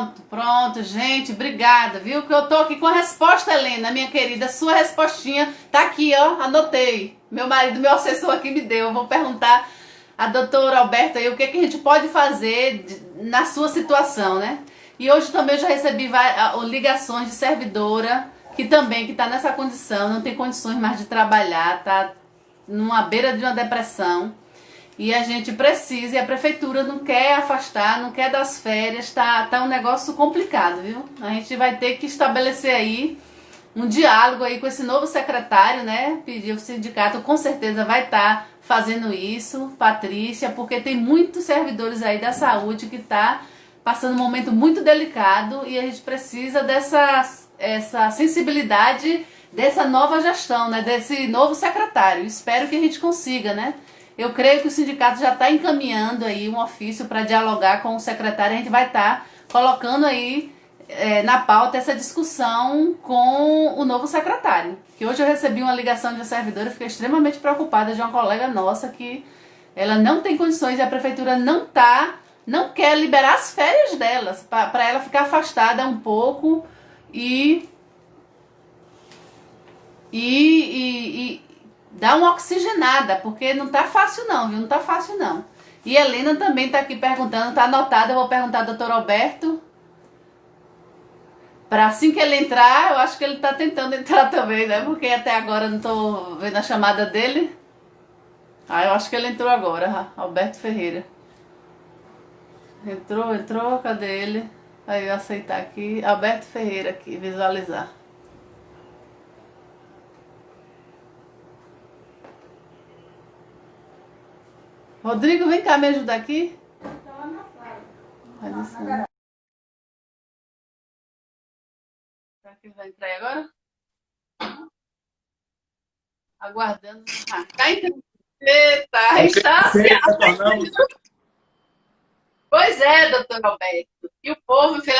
Pronto, pronto, gente, obrigada, viu? Que eu tô aqui com a resposta, Helena, minha querida, sua respostinha tá aqui, ó, anotei. Meu marido, meu assessor aqui me deu. Eu vou perguntar a doutora Alberta aí o que, que a gente pode fazer na sua situação, né? E hoje também eu já recebi ligações de servidora que também que tá nessa condição, não tem condições mais de trabalhar, tá numa beira de uma depressão. E a gente precisa, e a prefeitura não quer afastar, não quer dar as férias, tá um negócio complicado, viu? A gente vai ter que estabelecer aí um diálogo aí com esse novo secretário, né? Pedir o sindicato, com certeza vai estar fazendo isso, Patrícia, porque tem muitos servidores aí da saúde que tá passando um momento muito delicado e a gente precisa essa sensibilidade dessa nova gestão, né? Desse novo secretário. Espero que a gente consiga, né? Eu creio que o sindicato já está encaminhando aí um ofício para dialogar com o secretário. A gente vai estar colocando aí na pauta essa discussão com o novo secretário. Que hoje eu recebi uma ligação de uma servidora e fiquei extremamente preocupada de uma colega nossa que ela não tem condições e a prefeitura não quer liberar as férias delas para ela ficar afastada um pouco e dar uma oxigenada, porque não tá fácil não, viu? Não tá fácil não. E a Helena também tá aqui perguntando, tá anotada, eu vou perguntar ao doutor Alberto. Para assim que ele entrar, eu acho que ele tá tentando entrar também, né? Porque até agora eu não tô vendo a chamada dele. Ah, eu acho que ele entrou agora, Alberto Ferreira. Entrou, cadê ele? Aí eu aceitar aqui, Alberto Ferreira aqui, visualizar. Rodrigo, vem cá me ajudar aqui. Será que ele vai entrar aí agora? Aguardando. Ah, tá entrando. Eita, está se Pois é, doutor Alberto. E o povo, filho,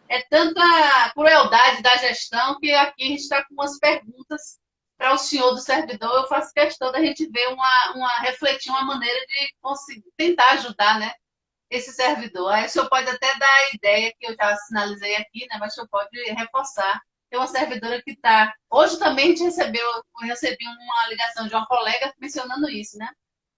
é tanta crueldade da gestão que aqui a gente está com umas perguntas para o senhor do servidor. Eu faço questão da gente ver refletir uma maneira de conseguir tentar ajudar, né, esse servidor. Aí o senhor pode até dar a ideia que eu já sinalizei aqui, né, mas o senhor pode reforçar. Tem uma servidora que está. Hoje também a gente eu recebi uma ligação de uma colega mencionando isso, né?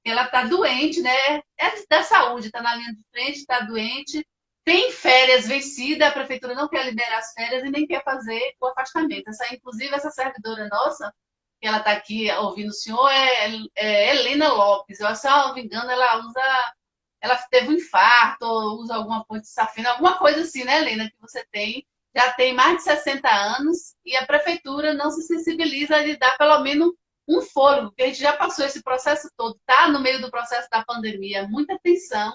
Ela está doente, né? É da saúde, está na linha de frente, está doente, tem férias vencidas, a prefeitura não quer liberar as férias e nem quer fazer o afastamento. Inclusive, essa servidora nossa, que ela está aqui ouvindo o senhor, é Helena Lopes. Eu, se eu não me engano, ela teve um infarto, ou usa alguma ponte de safena, alguma coisa assim, né, Helena, que você tem. Já tem mais de 60 anos e a prefeitura não se sensibiliza de dar pelo menos um fôlego, porque a gente já passou esse processo todo, está no meio do processo da pandemia, muita tensão.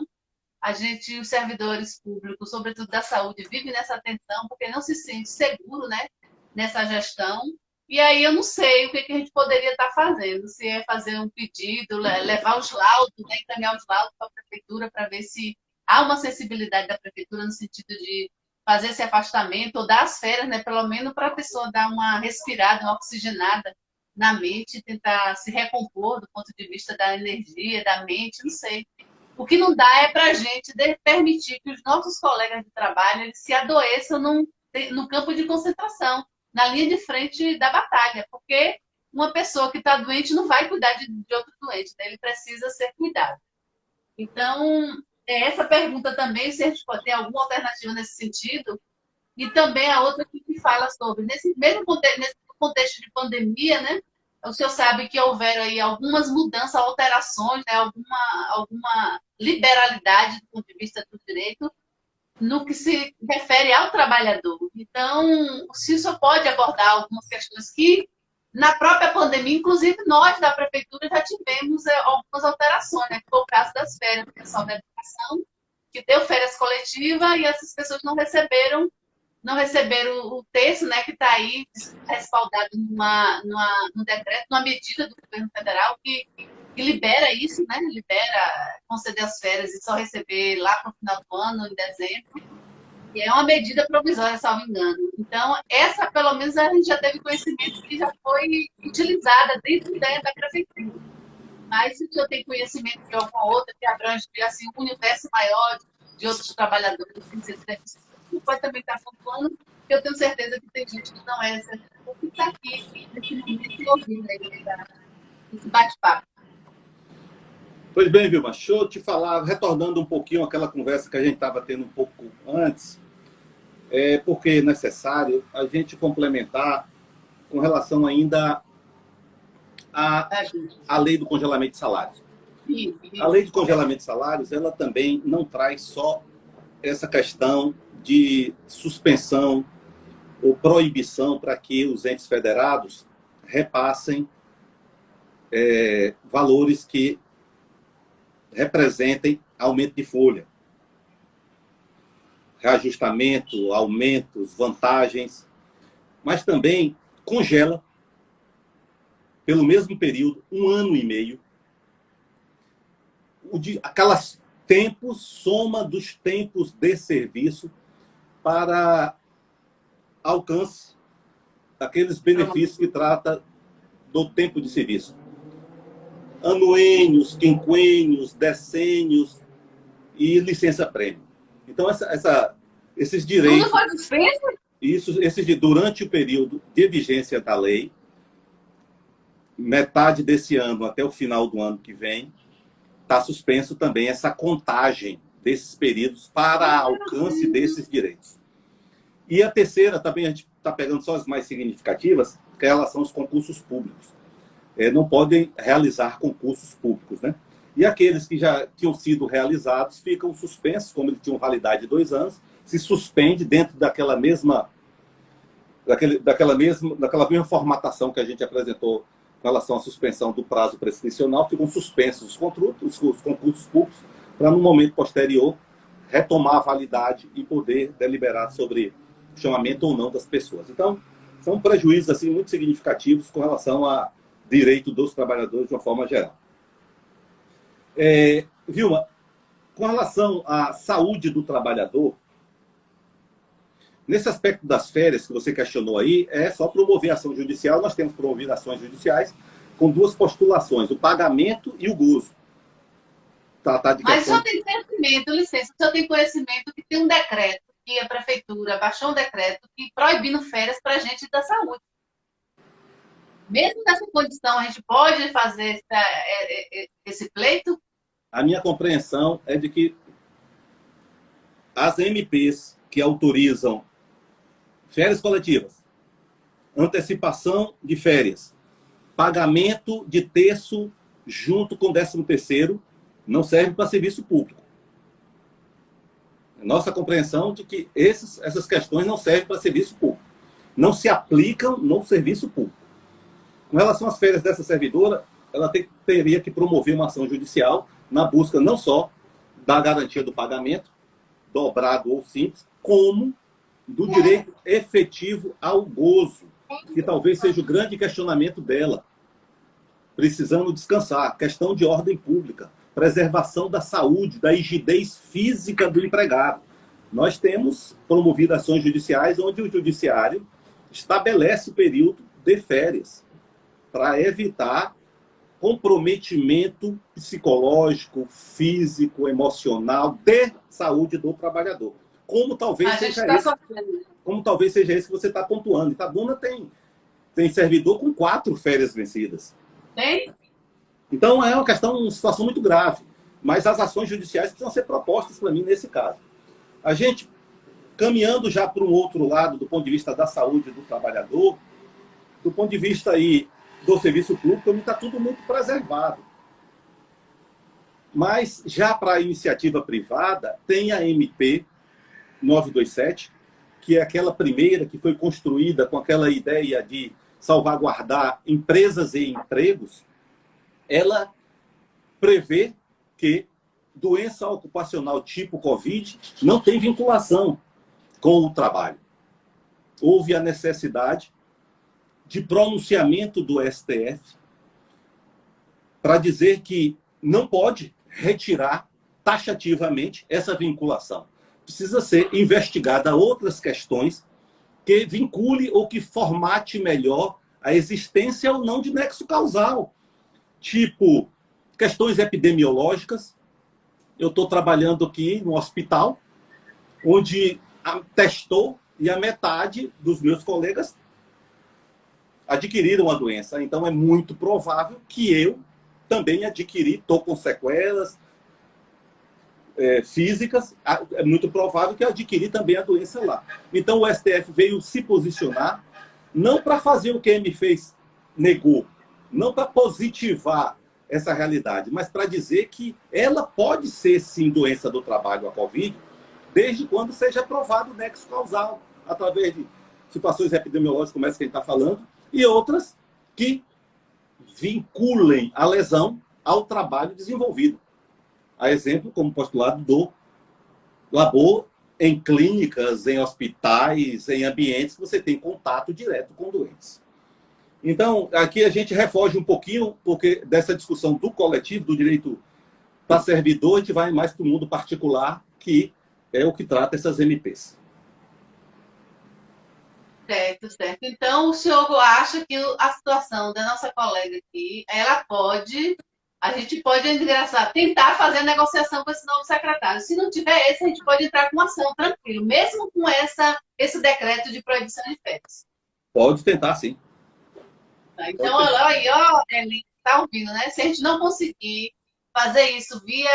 A gente, os servidores públicos, sobretudo da saúde, vive nessa tensão porque não se sente seguro, né, nessa gestão. E aí eu não sei o que a gente poderia estar fazendo, se é fazer um pedido, levar os laudos, né, encaminhar os laudos para a prefeitura para ver se há uma sensibilidade da prefeitura no sentido de fazer esse afastamento ou dar as férias, né, pelo menos para a pessoa dar uma respirada, uma oxigenada na mente, tentar se recompor do ponto de vista da energia, da mente, não sei. O que não dá é para a gente permitir que os nossos colegas de trabalho eles se adoeçam no campo de concentração, na linha de frente da batalha, porque uma pessoa que está doente não vai cuidar de outro doente, né? Ele precisa ser cuidado. Então, essa pergunta também, se a gente pode ter alguma alternativa nesse sentido, e também a outra que fala sobre, nesse contexto de pandemia, né? O senhor sabe que houveram aí algumas mudanças, alterações, né? alguma liberalidade do ponto de vista do direito no que se refere ao trabalhador. Então, se o senhor pode abordar algumas questões que, na própria pandemia, inclusive nós da prefeitura já tivemos algumas alterações, né? Que foi o caso das férias do pessoal da educação, que deu férias coletivas e essas pessoas não receberam o texto, né, que está aí respaldado num decreto, numa medida do governo federal que libera isso, né, libera conceder as férias e só receber lá para o final do ano, em dezembro. E é uma medida provisória, salvo engano. Então, essa, pelo menos, a gente já teve conhecimento que já foi utilizada dentro da prefeitura. Mas se o senhor tem conhecimento de alguma outra que abrange assim, um universo maior de outros trabalhadores que se não pode também estar pontuando, porque eu tenho certeza que tem gente que não é servidor, que está aqui nesse momento ouvindo aí esse bate-papo. Pois bem, Vilma, deixa eu te falar, retornando um pouquinho àquela conversa que a gente estava tendo um pouco antes, porque é necessário a gente complementar com relação ainda à lei do congelamento de salários. A lei de congelamento de salários, ela também não traz só essa questão de suspensão ou proibição para que os entes federados repassem valores que representem aumento de folha, reajustamento, aumentos, vantagens, mas também congela, pelo mesmo período, 1 ano e meio, aquelas tempos, soma dos tempos de serviço para alcance daqueles benefícios que trata do tempo de serviço. Anuênios, quinquênios, decênios e licença-prêmio. Então, esses direitos... Tudo foi suspenso? Durante o período de vigência da lei, metade desse ano até o final do ano que vem, está suspenso também essa contagem desses períodos para alcance desses direitos. E a terceira, também a gente está pegando só as mais significativas, que é em relação aos concursos públicos. Não podem realizar concursos públicos, né? E aqueles que já tinham sido realizados ficam suspensos, como eles tinham validade de 2 anos, se suspende dentro daquela mesma formatação que a gente apresentou com relação à suspensão do prazo prescricional, ficam suspensos os concursos públicos, para no momento posterior retomar a validade e poder deliberar sobre o chamamento ou não das pessoas. Então, são prejuízos assim, muito significativos com relação a direito dos trabalhadores de uma forma geral. Vilma, com relação à saúde do trabalhador, nesse aspecto das férias que você questionou aí, é só promover ação judicial. Nós temos promovido ações judiciais com 2 postulações, o pagamento e o gozo. Mas o senhor tem conhecimento, licença, o senhor tem conhecimento que tem um decreto, que a prefeitura baixou um decreto que proibindo férias para a gente da saúde. Mesmo nessa condição, a gente pode fazer esse pleito? A minha compreensão é de que as MPs que autorizam férias coletivas, antecipação de férias, pagamento de terço junto com 13º, não serve para serviço público. Nossa compreensão de que essas questões não servem para serviço público. Não se aplicam no serviço público. Com relação às férias dessa servidora, ela teria que promover uma ação judicial na busca não só da garantia do pagamento, dobrado ou simples, como do direito efetivo ao gozo, que talvez seja o grande questionamento dela. Precisando descansar, questão de ordem pública, preservação da saúde, da rigidez física do empregado. Nós temos promovido ações judiciais onde o judiciário estabelece o período de férias para evitar comprometimento psicológico, físico, emocional de saúde do trabalhador. Como talvez seja esse que você está pontuando. Itabuna tem servidor com 4 férias vencidas. Tem? Então é uma situação muito grave. Mas as ações judiciais precisam ser propostas para mim nesse caso. A gente, caminhando já para um outro lado, do ponto de vista da saúde do trabalhador, do ponto de vista aí do serviço público, está tudo muito preservado. Mas já para a iniciativa privada, tem a MP 927, que é aquela primeira que foi construída com aquela ideia de salvaguardar empresas e empregos. Ela prevê que doença ocupacional tipo Covid não tem vinculação com o trabalho. Houve a necessidade de pronunciamento do STF para dizer que não pode retirar taxativamente essa vinculação. Precisa ser investigada outras questões que vincule ou que formate melhor a existência ou não de nexo causal. Tipo, questões epidemiológicas. Eu estou trabalhando aqui no hospital, onde testou e a metade dos meus colegas adquiriram a doença. Então, é muito provável que eu também adquiri, estou com sequelas físicas, é muito provável que eu adquiri também a doença lá. Então, o STF veio se posicionar, não para fazer o que a MFES negou, não para positivar essa realidade, mas para dizer que ela pode ser, sim, doença do trabalho, a Covid, desde quando seja provado o nexo causal, através de situações epidemiológicas, como essa que a gente está falando, e outras que vinculem a lesão ao trabalho desenvolvido. A exemplo, como postulado do labor em clínicas, em hospitais, em ambientes que você tem contato direto com doentes. Então, aqui a gente refoge um pouquinho porque dessa discussão do coletivo, do direito para servidor, a gente vai mais para o mundo particular, que é o que trata essas MPs. Certo, certo. Então, o senhor acha que a situação da nossa colega aqui, a gente pode, engraçado, tentar fazer a negociação com esse novo secretário. Se não tiver esse, a gente pode entrar com ação, tranquilo, mesmo com esse decreto de proibição de férias. Pode tentar, sim. Então, olha aí, ó, Eli, tá ouvindo, né? Se a gente não conseguir fazer isso via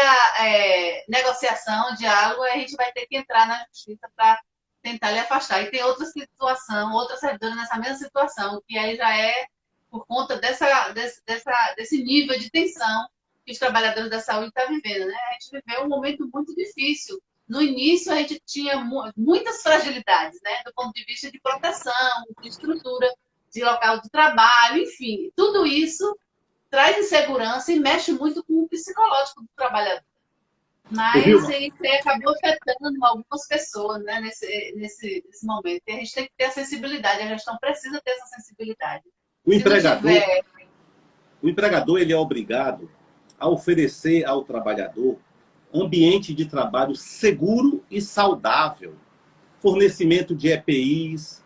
negociação, diálogo, a gente vai ter que entrar na justiça para tentar lhe afastar. E tem outra situação, outra servidora nessa mesma situação, que aí já é por conta desse nível de tensão que os trabalhadores da saúde estão vivendo, né? A gente viveu um momento muito difícil. No início, a gente tinha muitas fragilidades, né? Do ponto de vista de proteção, de estrutura, de local de trabalho, enfim. Tudo isso traz insegurança e mexe muito com o psicológico do trabalhador. Mas isso acabou afetando algumas pessoas, né, nesse momento. E a gente tem que ter a sensibilidade, a gestão precisa ter essa sensibilidade. O empregador ele é obrigado a oferecer ao trabalhador ambiente de trabalho seguro e saudável, fornecimento de EPIs,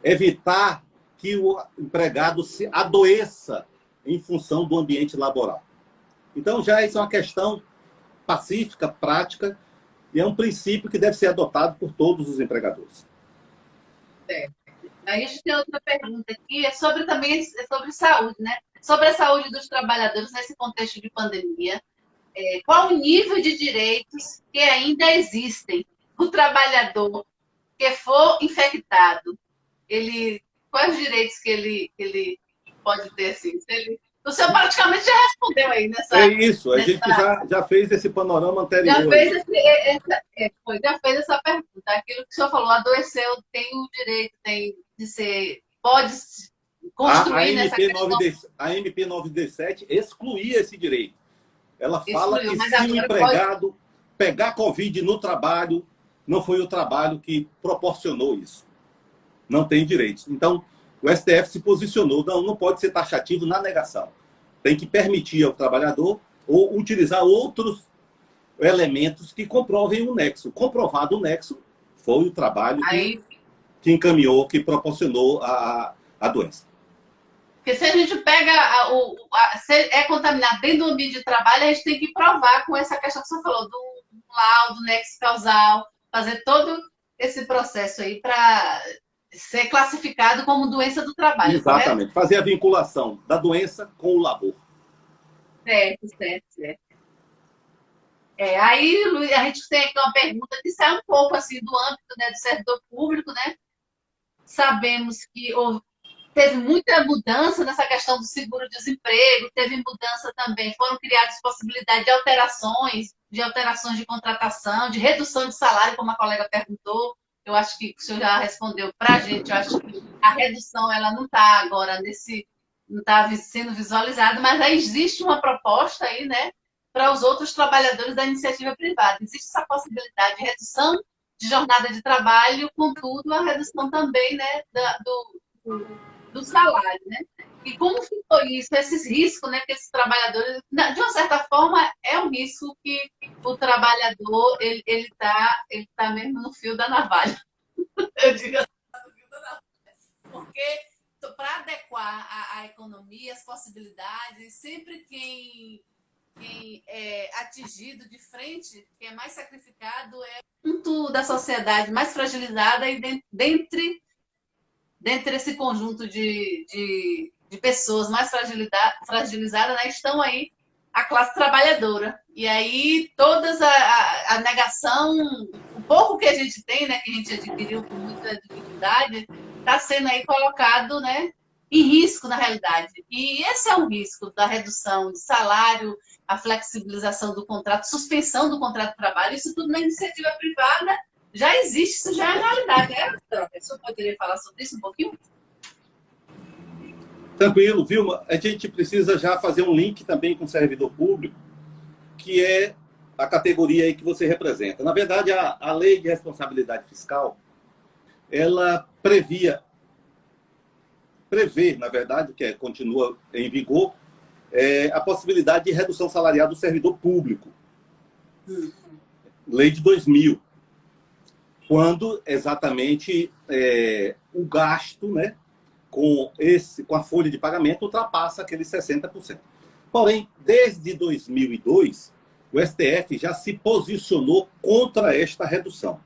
evitar que o empregado se adoeça em função do ambiente laboral. Então, já isso é uma questão pacífica, prática, e é um princípio que deve ser adotado por todos os empregadores. Aí a gente tem outra pergunta aqui, é sobre saúde, né? Sobre a saúde dos trabalhadores nesse contexto de pandemia. Qual o nível de direitos que ainda existem? O trabalhador que for infectado, quais os direitos que ele pode ter, assim? O senhor praticamente já respondeu aí nessa... É isso, a gente já fez esse panorama anterior. Já fez essa pergunta. Aquilo que o senhor falou, adoeceu, tem o direito, pode construir nessa questão. A MP 917 excluía esse direito. Ela fala que se o empregado pegar Covid no trabalho, não foi o trabalho que proporcionou isso. Não tem direitos. Então, o STF se posicionou, não pode ser taxativo na negação. Tem que permitir ao trabalhador ou utilizar outros elementos que comprovem o nexo. Comprovado o nexo, foi o trabalho que encaminhou, que proporcionou a doença. Porque se a gente pega, se é contaminado dentro do ambiente de trabalho, a gente tem que provar com essa questão que você falou, do laudo, nexo causal, fazer todo esse processo aí para ser classificado como doença do trabalho. Exatamente. Correto? Fazer a vinculação da doença com o labor. Certo. Aí a gente tem aqui uma pergunta que sai um pouco assim do âmbito, né, do servidor público, né? Sabemos que teve muita mudança nessa questão do seguro-desemprego, teve mudança também, foram criadas possibilidades de alterações de contratação, de redução de salário, como a colega perguntou. Eu acho que o senhor já respondeu para a gente. Eu acho que a redução ela não está agora não está sendo visualizada, mas aí existe uma proposta aí, né, para os outros trabalhadores da iniciativa privada. Existe essa possibilidade de redução de jornada de trabalho, contudo, a redução também, né, do salário, né? E como ficou isso, esses riscos, né, que esses trabalhadores, de uma certa forma, é um risco que o trabalhador, ele tá mesmo no fio da navalha. Eu digo assim, no fio da navalha. Porque para adequar a economia, as possibilidades, sempre quem quem é atingido de frente, quem é mais sacrificado é o conjunto da sociedade mais fragilizada e dentre esse conjunto de pessoas mais fragilizadas, né, estão aí a classe trabalhadora. E aí todas a negação, o pouco que a gente tem, né, que a gente adquiriu com muita dificuldade, está sendo aí colocado, né, em risco na realidade. E esse é um risco da redução de salário, a flexibilização do contrato, suspensão do contrato de trabalho, isso tudo na iniciativa privada já existe, isso já é realidade, né? O senhor poderia falar sobre isso um pouquinho? Tranquilo, Vilma. A gente precisa já fazer um link também com o servidor público, que é a categoria aí que você representa. Na verdade, a lei de responsabilidade fiscal, ela prevê, na verdade, que continua em vigor, a possibilidade de redução salarial do servidor público. Lei de 2000. Quando exatamente o gasto, né, com a folha de pagamento ultrapassa aqueles 60%. Porém, desde 2002, o STF já se posicionou contra esta redução.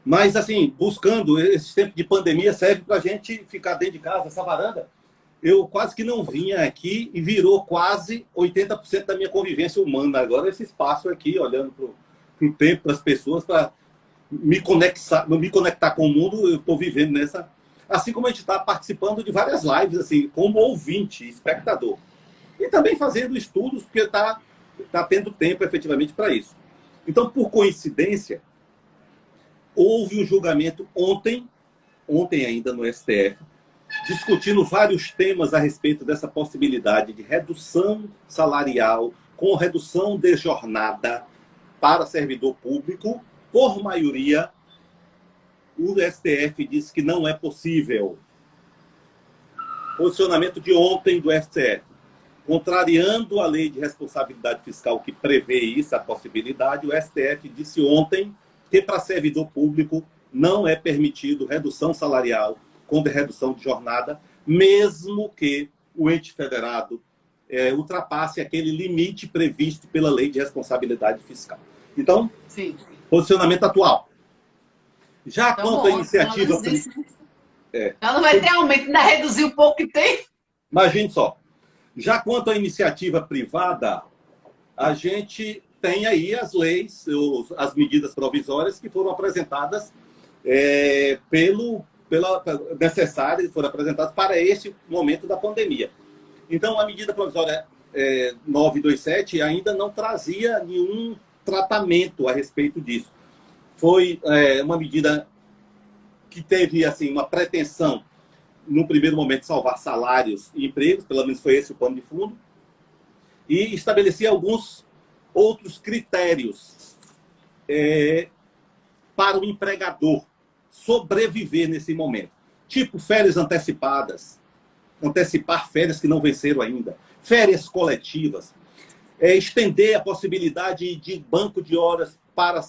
Mas, assim, buscando esse tempo de pandemia, serve para a gente ficar dentro de casa, essa varanda. Eu quase que não vinha aqui e virou quase 80% da minha convivência humana. Agora, esse espaço aqui, olhando para o tempo, para as pessoas, para me conectar com o mundo, eu estou vivendo nessa. Assim como a gente está participando de várias lives, assim, como ouvinte, espectador. E também fazendo estudos, porque está tendo tempo efetivamente para isso. Então, por coincidência, houve um julgamento ontem ainda no STF, discutindo vários temas a respeito dessa possibilidade de redução salarial com redução de jornada para servidor público. Por maioria, o STF disse que não é possível. Posicionamento de ontem do STF. Contrariando a lei de responsabilidade fiscal que prevê isso, a possibilidade, o STF disse ontem que para servidor público não é permitido redução salarial com redução de jornada, mesmo que o ente federado ultrapasse aquele limite previsto pela lei de responsabilidade fiscal. Então, sim. Posicionamento atual. Já então, quanto à iniciativa... Ela não vai ter aumento, ainda reduzir o pouco que tem. Imagine só. Já quanto à iniciativa privada, a gente tem aí as leis, as medidas provisórias que foram apresentadas necessárias, foram apresentadas para este momento da pandemia. Então, a medida provisória 927 ainda não trazia nenhum tratamento a respeito disso. Foi uma medida que teve assim, uma pretensão, no primeiro momento, salvar salários e empregos, pelo menos foi esse o pano de fundo, e estabelecia alguns outros critérios para o empregador sobreviver nesse momento. Tipo férias antecipadas, antecipar férias que não venceram ainda, férias coletivas, estender a possibilidade de banco de horas para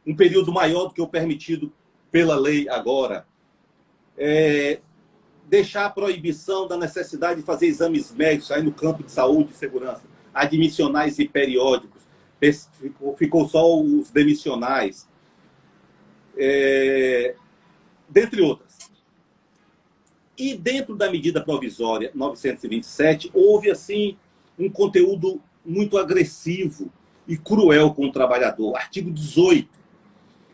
um período maior do que o permitido pela lei agora, deixar a proibição da necessidade de fazer exames médicos aí no campo de saúde e segurança, admissionais e periódicos, ficou só os demissionais, dentre outras. E dentro da medida provisória 927, houve assim um conteúdo muito agressivo e cruel com o trabalhador. Artigo 18,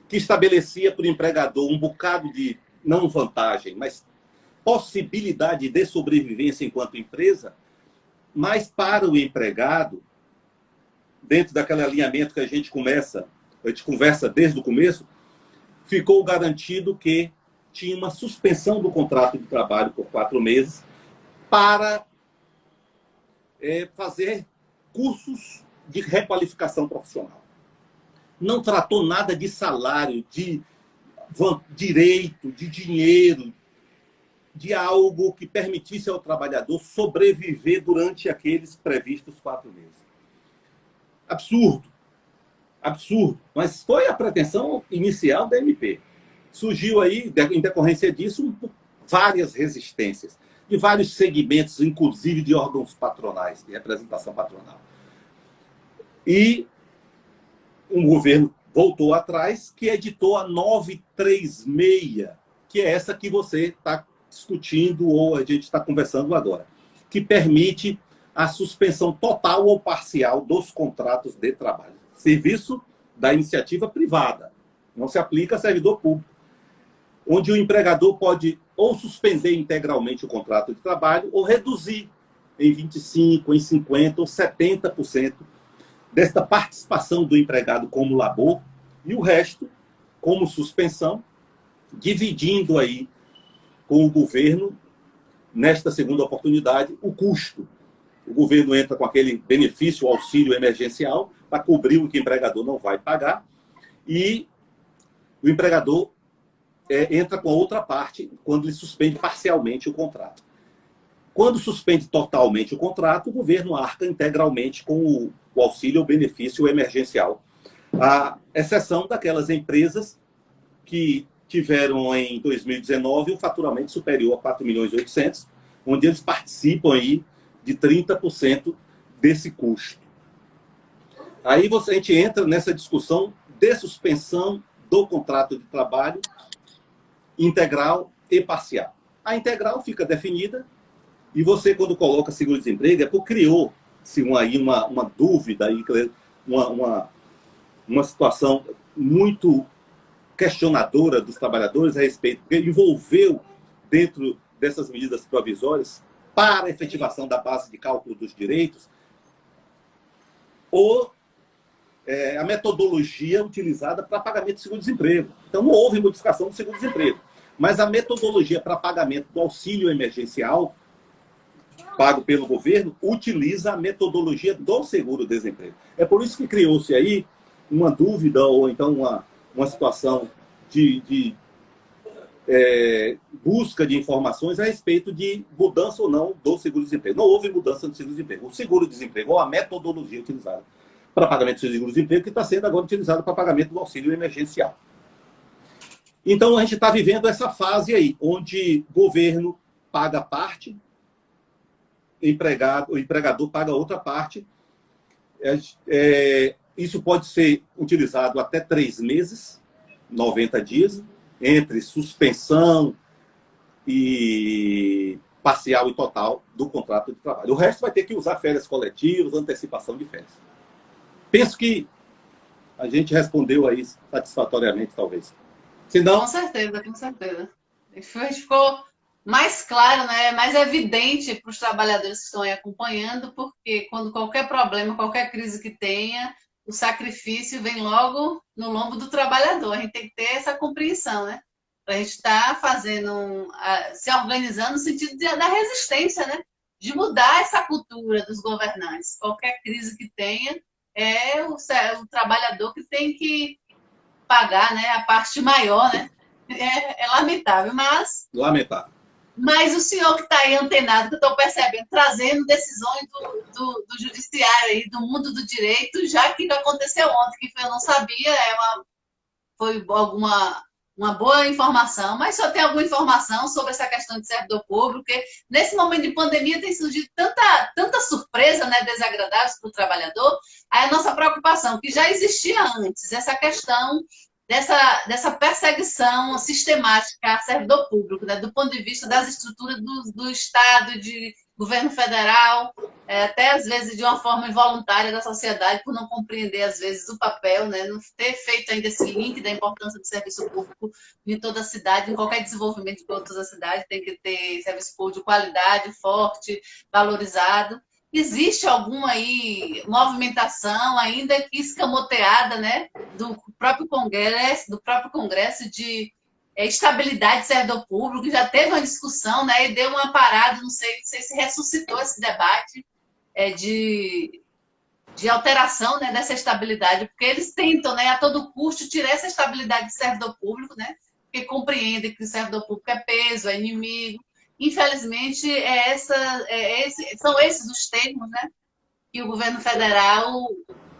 que estabelecia para o empregador um bocado de, não vantagem, mas possibilidade de sobrevivência enquanto empresa, mas para o empregado, dentro daquele alinhamento que a gente conversa desde o começo, ficou garantido que tinha uma suspensão do contrato de trabalho por 4 meses para fazer cursos de requalificação profissional. Não tratou nada de salário, de direito, de dinheiro, de algo que permitisse ao trabalhador sobreviver durante aqueles previstos 4 meses. Absurdo. Absurdo. Mas foi a pretensão inicial da MP. Surgiu aí, em decorrência disso, várias resistências. de vários segmentos, inclusive de órgãos patronais, de representação patronal. E um governo voltou atrás, que editou a 936, que é essa que você está discutindo ou a gente está conversando agora, que permite a suspensão total ou parcial dos contratos de trabalho. Serviço da iniciativa privada, não se aplica a servidor público, onde o empregador pode ou suspender integralmente o contrato de trabalho ou reduzir em 25%, em 50% ou 70% desta participação do empregado como labor e o resto como suspensão, dividindo aí com o governo, nesta segunda oportunidade, o custo. O governo entra com aquele benefício, auxílio emergencial, para cobrir o que o empregador não vai pagar, e o empregador entra com a outra parte quando ele suspende parcialmente o contrato. Quando suspende totalmente o contrato, o governo arca integralmente com o auxílio ou benefício emergencial. A exceção daquelas empresas que tiveram em 2019 um faturamento superior a 4.800.000, onde eles participam aí de 30% desse custo. Aí a gente entra nessa discussão de suspensão do contrato de trabalho integral e parcial. A integral fica definida e você, quando coloca seguro-desemprego, é porque criou-se uma dúvida, uma situação muito questionadora dos trabalhadores a respeito, porque envolveu dentro dessas medidas provisórias para a efetivação da base de cálculo dos direitos a metodologia utilizada para pagamento de seguro-desemprego. Então, não houve modificação do seguro-desemprego. Mas a metodologia para pagamento do auxílio emergencial pago pelo governo utiliza a metodologia do seguro-desemprego. É por isso que criou-se aí uma dúvida ou então uma situação de busca de informações a respeito de mudança ou não do seguro-desemprego. Não houve mudança do seguro-desemprego. O seguro-desemprego ou a metodologia utilizada para pagamento do seguro-desemprego que está sendo agora utilizada para pagamento do auxílio emergencial. Então, a gente está vivendo essa fase aí, onde o governo paga parte, o empregador paga outra parte. Isso pode ser utilizado até 3 meses, 90 dias, entre suspensão e parcial e total do contrato de trabalho. O resto vai ter que usar férias coletivas, antecipação de férias. Penso que a gente respondeu aí satisfatoriamente, talvez. Se não... Com certeza, com certeza. Ficou mais claro, né? Mais evidente para os trabalhadores que estão aí acompanhando, porque quando qualquer problema, qualquer crise que tenha, o sacrifício vem logo no lombo do trabalhador. A gente tem que ter essa compreensão, né? Para a gente estar fazendo, se organizando no sentido da resistência, né? De mudar essa cultura dos governantes. Qualquer crise que tenha, é o trabalhador que tem que pagar, né? A parte maior, né? É lamentável, mas... Lamentável. Mas o senhor que está aí antenado, que eu estou percebendo, trazendo decisões do judiciário aí, do mundo do direito, já que aconteceu ontem, que eu não sabia, foi uma boa informação, mas só tem alguma informação sobre essa questão de servidor público, porque nesse momento de pandemia tem surgido tanta surpresa, né, desagradável para o trabalhador. Aí a nossa preocupação, que já existia antes, essa questão dessa perseguição sistemática a servidor público, né, do ponto de vista das estruturas do Estado, de governo federal, até às vezes de uma forma involuntária da sociedade, por não compreender às vezes o papel, né, não ter feito ainda esse link da importância do serviço público em toda a cidade, em qualquer desenvolvimento de toda a cidade, tem que ter serviço público de qualidade, forte, valorizado. Existe alguma aí movimentação ainda que escamoteada, né, do próprio Congresso de estabilidade do servidor público, já teve uma discussão, né, e deu uma parada, não sei se ressuscitou esse debate de alteração, né, dessa estabilidade, porque eles tentam, né, a todo custo tirar essa estabilidade do servidor público, né, porque compreendem que o servidor público é peso, é inimigo. Infelizmente, são esses os termos, né, que o governo federal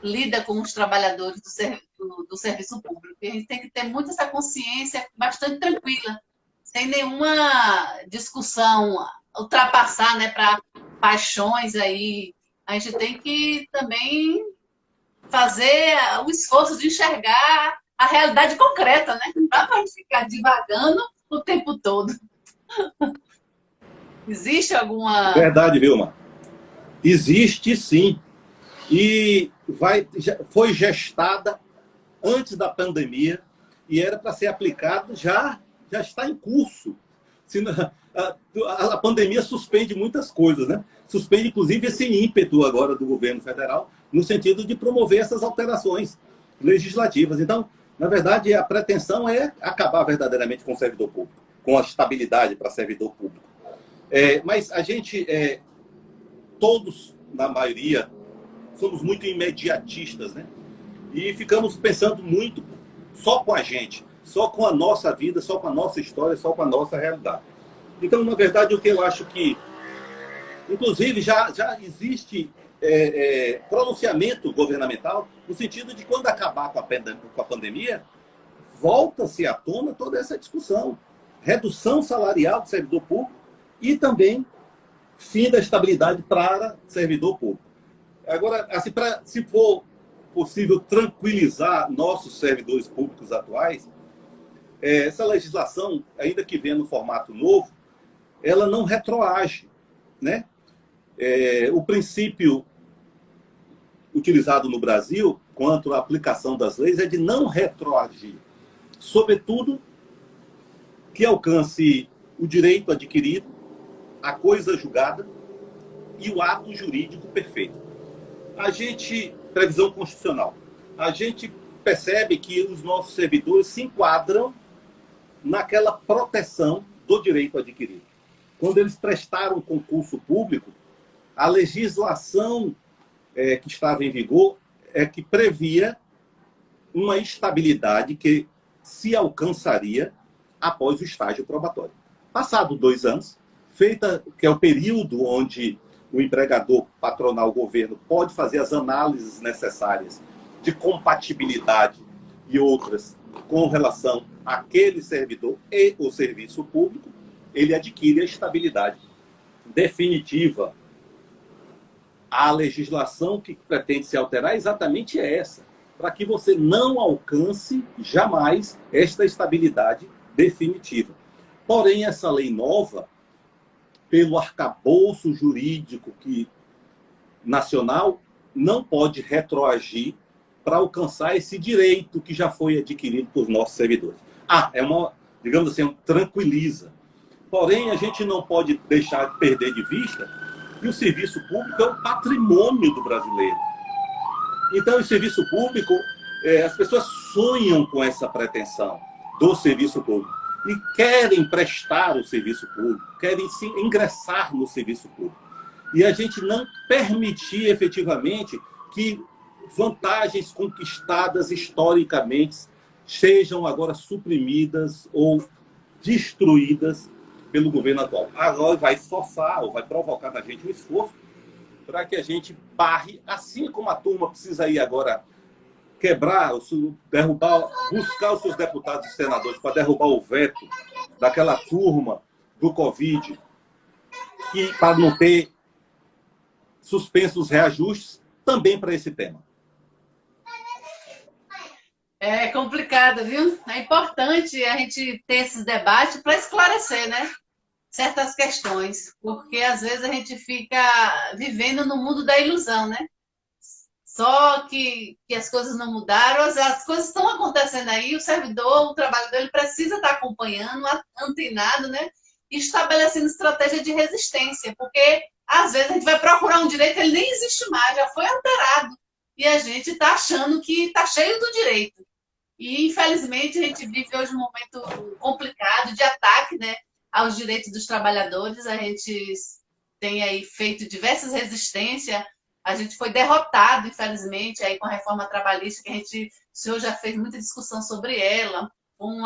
lida com os trabalhadores do serviço público. E a gente tem que ter muito essa consciência bastante tranquila, sem nenhuma discussão ultrapassar, né, para paixões aí. A gente tem que também fazer o esforço de enxergar a realidade concreta, né? Não dá para ficar divagando o tempo todo. Existe alguma... Verdade, Vilma. Existe sim. E foi gestada antes da pandemia e era para ser aplicado, já está em curso. A pandemia suspende muitas coisas, né? Suspende, inclusive, esse ímpeto agora do governo federal no sentido de promover essas alterações legislativas. Então, na verdade, a pretensão é acabar verdadeiramente com o servidor público, com a estabilidade para servidor público. Mas a gente, todos, na maioria, somos muito imediatistas, né? E ficamos pensando muito só com a gente, só com a nossa vida, só com a nossa história, só com a nossa realidade. Então, na verdade, o que eu acho que, inclusive, já existe pronunciamento governamental no sentido de quando acabar com a pandemia, volta-se à tona toda essa discussão. Redução salarial do servidor público e também fim da estabilidade para servidor público. Agora, assim, se for possível tranquilizar nossos servidores públicos atuais, essa legislação, ainda que venha no formato novo, ela não retroage, né? O princípio utilizado no Brasil quanto à aplicação das leis é de não retroagir, sobretudo que alcance o direito adquirido, a coisa julgada e o ato jurídico perfeito. Previsão constitucional, a gente percebe que os nossos servidores se enquadram naquela proteção do direito adquirido. Quando eles prestaram concurso público, a legislação que estava em vigor que previa uma estabilidade que se alcançaria após o estágio probatório. Passado 2 anos, que é o período onde o empregador, patronal, governo, pode fazer as análises necessárias de compatibilidade e outras com relação àquele servidor e o serviço público, ele adquire a estabilidade definitiva. A legislação que pretende se alterar é exatamente essa, para que você não alcance jamais esta estabilidade definitiva. Porém, essa lei nova, pelo arcabouço jurídico nacional, não pode retroagir para alcançar esse direito que já foi adquirido por nossos servidores. Digamos assim, tranquiliza. Porém, a gente não pode deixar de perder de vista que o serviço público é um patrimônio do brasileiro. Então, o serviço público, as pessoas sonham com essa pretensão do serviço público e querem prestar o serviço público, querem se ingressar no serviço público. E a gente não permitir efetivamente que vantagens conquistadas historicamente sejam agora suprimidas ou destruídas pelo governo atual. Agora vai esforçar ou vai provocar na gente um esforço para que a gente barre, assim como a turma precisa ir agora buscar os seus deputados e senadores para derrubar o veto daquela turma do Covid, para não ter suspensos reajustes, também para esse tema. É complicado, viu? É importante a gente ter esses debates para esclarecer, né? Certas questões, porque às vezes a gente fica vivendo no mundo da ilusão, né? Só que as coisas não mudaram, as coisas estão acontecendo aí, o servidor, o trabalhador, ele precisa estar acompanhando, antenado, né? E estabelecendo estratégia de resistência, porque às vezes a gente vai procurar um direito, ele nem existe mais, já foi alterado, e a gente está achando que está cheio do direito. E, infelizmente, a gente vive hoje um momento complicado de ataque, né, aos direitos dos trabalhadores. A gente tem aí feito diversas resistências. A gente foi derrotado, infelizmente, aí com a reforma trabalhista, que o senhor já fez muita discussão sobre ela, um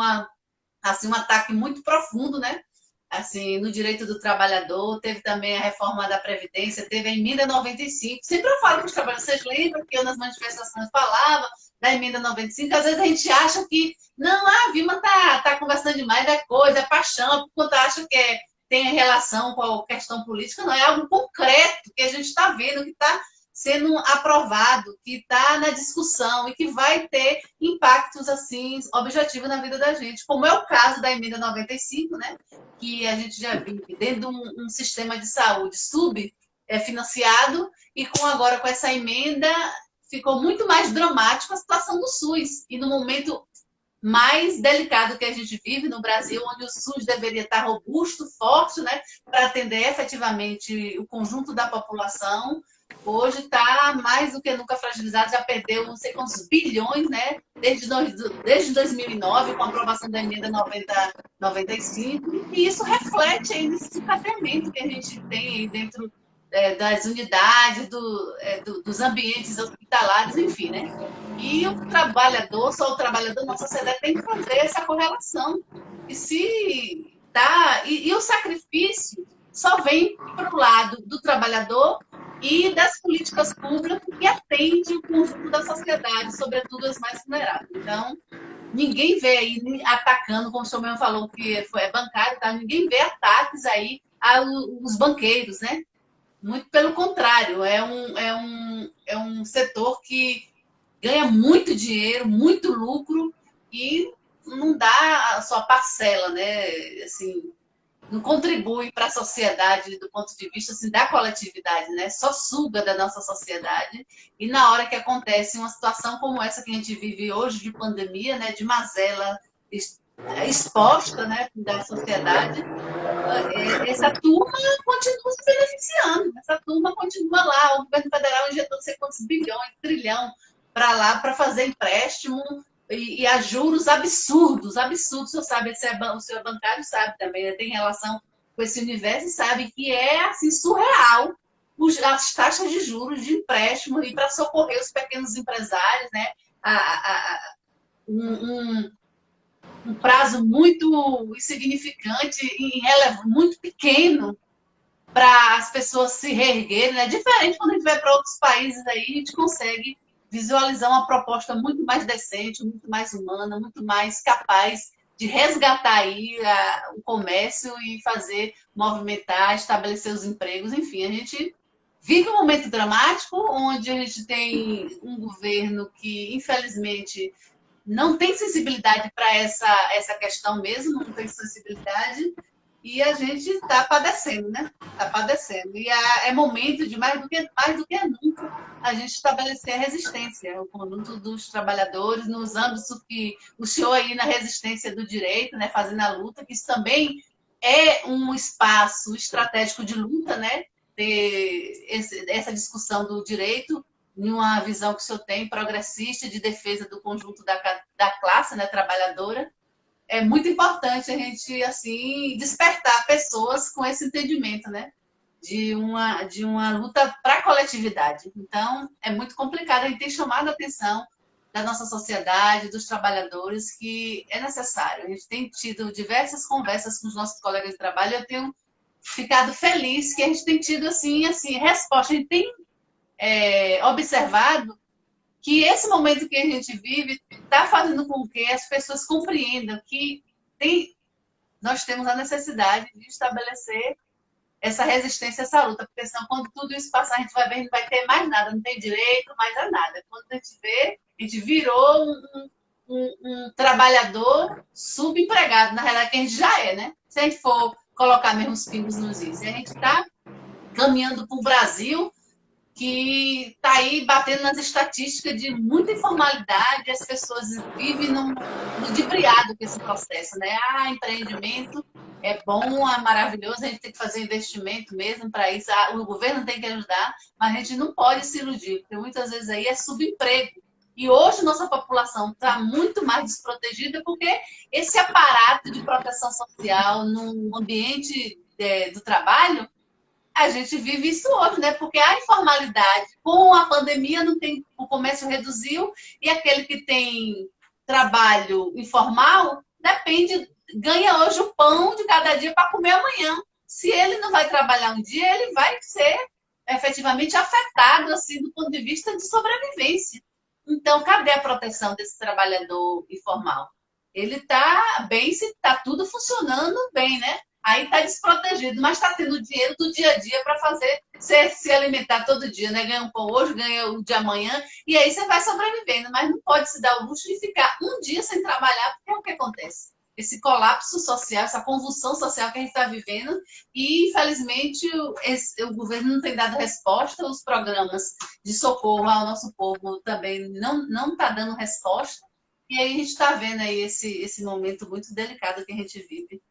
ataque muito profundo, né? Assim, no direito do trabalhador. Teve também a reforma da Previdência, teve a emenda 95. Sempre eu falo com os trabalhadores, vocês lembram que eu nas manifestações falava da emenda 95, às vezes a gente acha que, não, a Vilma tá conversando demais, é coisa, é paixão, porque acha que tem relação com a questão política, não, é algo concreto que a gente está vendo, que está sendo aprovado, que está na discussão e que vai ter impactos assim objetivos na vida da gente, como é o caso da emenda 95, né, que a gente já vive dentro de um sistema de saúde subfinanciado e agora com essa emenda ficou muito mais dramática a situação do SUS e no momento mais delicado que a gente vive no Brasil, onde o SUS deveria estar robusto, forte, né, para atender efetivamente o conjunto da população. Hoje está mais do que nunca fragilizado, já perdeu não sei quantos bilhões, né? Desde 2009, com a aprovação da emenda 95, e isso reflete aí nesse encadeamento que a gente tem aí dentro das unidades, dos ambientes hospitalares, enfim, né? E o trabalhador, só o trabalhador, nossa sociedade tem que fazer essa correlação. E se tá, e o sacrifício só vem para o lado do trabalhador e das políticas públicas que atendem o conjunto da sociedade, sobretudo as mais vulneráveis. Então, ninguém vê aí atacando, como o senhor mesmo falou que é bancário, tá? Ninguém vê ataques aí aos banqueiros, né? Muito pelo contrário, é um setor que ganha muito dinheiro, muito lucro e não dá a sua parcela, né? Assim, não contribui para a sociedade do ponto de vista assim, da coletividade, né? Só suga da nossa sociedade. E na hora que acontece uma situação como essa que a gente vive hoje de pandemia, né? De mazela exposta, né? Da sociedade, essa turma continua se beneficiando. Essa turma continua lá. O governo federal injetou não sei quantos bilhões, trilhão para lá para fazer empréstimo e a juros absurdos, absurdos. O senhor bancário sabe também, né? Tem relação com esse universo e sabe que é assim surreal as taxas de juros de empréstimo e para socorrer os pequenos empresários, né? Um, um prazo muito insignificante e muito pequeno para as pessoas se reerguerem, né? Diferente quando a gente vai para outros países aí, a gente consegue visualizar uma proposta muito mais decente, muito mais humana, muito mais capaz de resgatar aí o comércio e fazer movimentar, estabelecer os empregos, enfim, a gente vive um momento dramático onde a gente tem um governo que, infelizmente, não tem sensibilidade para essa questão mesmo, não tem sensibilidade, e a gente está padecendo, né? Está padecendo. E é momento de mais do que nunca a gente estabelecer a resistência, o conjunto dos trabalhadores, nos âmbitos que o senhor aí na resistência do direito, né, fazendo a luta, que isso também é um espaço estratégico de luta, né? Ter essa discussão do direito em uma visão que o senhor tem progressista de defesa do conjunto da classe, né, trabalhadora. É muito importante a gente assim despertar pessoas com esse entendimento, né, de uma luta para a coletividade. Então, é muito complicado, a gente tem chamado a atenção da nossa sociedade, dos trabalhadores, que é necessário. A gente tem tido diversas conversas com os nossos colegas de trabalho, eu tenho ficado feliz que a gente tem tido assim resposta, a gente tem observado que esse momento que a gente vive está fazendo com que as pessoas compreendam que nós temos a necessidade de estabelecer essa resistência, essa luta, porque senão quando tudo isso passar, a gente vai ver que não vai ter mais nada, não tem direito mais a nada. Quando a gente vê, a gente virou um trabalhador subempregado, na realidade que a gente já é, né? Se a gente for colocar mesmo os pingos nos is, a gente está caminhando para o Brasil que está aí batendo nas estatísticas de muita informalidade, as pessoas vivem ludibriado com esse processo, né? Empreendimento é bom, é maravilhoso, a gente tem que fazer investimento mesmo para isso, o governo tem que ajudar, mas a gente não pode se iludir, porque muitas vezes aí é subemprego. E hoje nossa população está muito mais desprotegida porque esse aparato de proteção social no ambiente do trabalho, a gente vive isso hoje, né? Porque a informalidade, com a pandemia, não tem, o comércio reduziu e aquele que tem trabalho informal ganha hoje o pão de cada dia para comer amanhã. Se ele não vai trabalhar um dia, ele vai ser efetivamente afetado assim do ponto de vista de sobrevivência. Então, cadê a proteção desse trabalhador informal? Ele está bem se está tudo funcionando bem, né? aí está desprotegido, mas está tendo dinheiro do dia a dia para fazer se alimentar todo dia, né? Ganha um pão hoje, ganha o de amanhã, e aí você vai sobrevivendo, mas não pode se dar o luxo de ficar um dia sem trabalhar, porque é o que acontece. Esse colapso social, essa convulsão social que a gente está vivendo, e infelizmente o governo não tem dado resposta, os programas de socorro ao nosso povo também não está dando resposta, e aí a gente está vendo aí esse momento muito delicado que a gente vive.